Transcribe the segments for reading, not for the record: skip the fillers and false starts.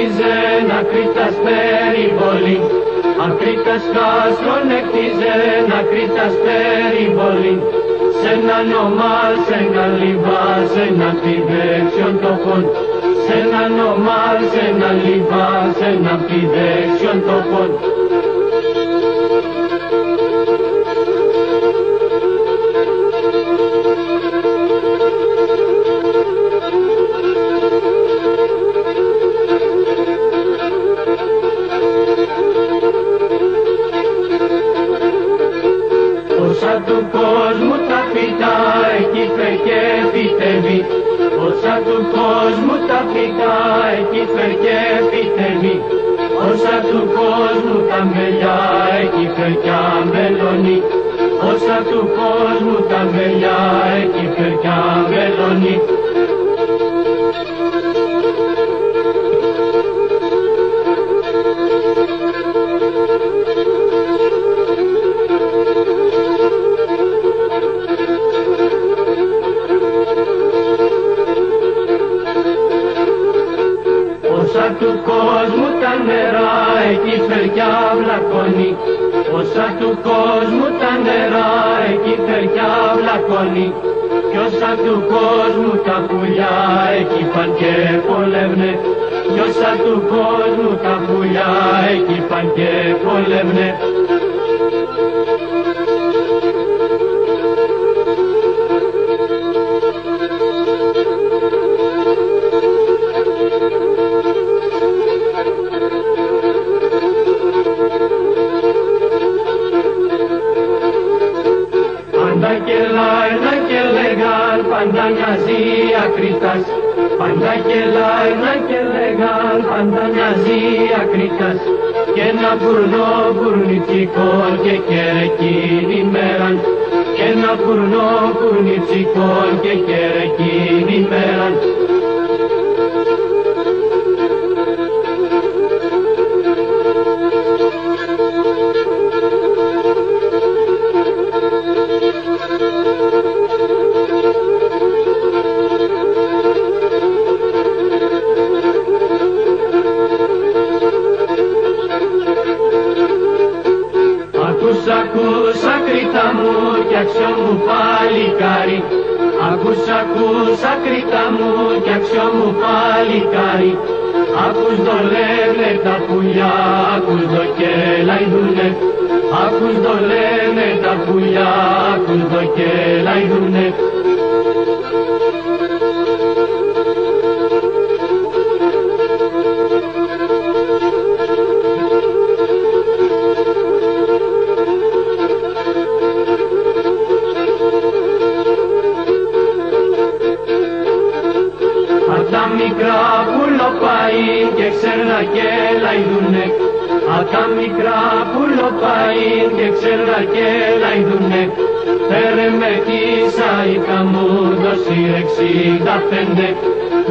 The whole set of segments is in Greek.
έκτιζε να Κρήτας περιβολή. Ακρίτας κάστρον έκτιζε να Κρήτας περιβολή. Σ' έναν ομάλ, σ' έναν λιβά, σ' έναν πηδέξιον τόπον. Σ' έναν ομάλ, σ' έναν λιβά, σ' έναν πηδέξιον τόπον. Όσα του κόσμου τα φυτά εκεί φερκέ φυτεύει. Όσα του κόσμου τα φυτά εκεί φερκέ φυτεύει. Όσα του κόσμου τα μελιά εκεί φερκιά μελώνει. Όσα του κόσμου τα μελιά εκεί φερκιά μελώνει. Όσα του κόσμου τα νερά εκεί φερκιά βλακώνει. Όσα του κόσμου τα νερά εκεί φερκιά βλακώνει. Κι όσα του κόσμου τα πουλιά εκεί παν και πολεύνε. Κι όσα του κόσμου τα πουλιά εκεί παν και πολεύνε. Πάντα και λάινα και λέγαν, πάντα μοιάζει Ακρίτας. Πάντα και λάινα και λέγαν, πάντα μοιάζει Ακρίτας. Και ένα μπουρνό μπουρνιτσικό και κερεκίνη μέραν. Και ένα μπουρνό μπουρνιτσικό και κερεκίνη μέραν. Ακούς, Ακρίτα μου κι αξιό μου παλικάρι. Ακούς, Ακρίτα μου κι αξιό μου παλικάρι. Ακούς δολεύνε τα πουλιά, ακούς δο και λαϊδούνε. Ακούς δολεύνε τα πουλιά, ακούς δο και λαϊδούνε. Τα μικρά πουλοπαΐ και ξέρνα και λαϊδούνε. Τα μικρά πουλοπαΐ και ξέρνα και λαϊδούνε. Φέρε με τη σαϊκά μου δώσει 65.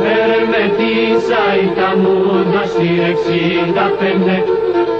Φέρε με τη σαϊκά μου δώσει 65.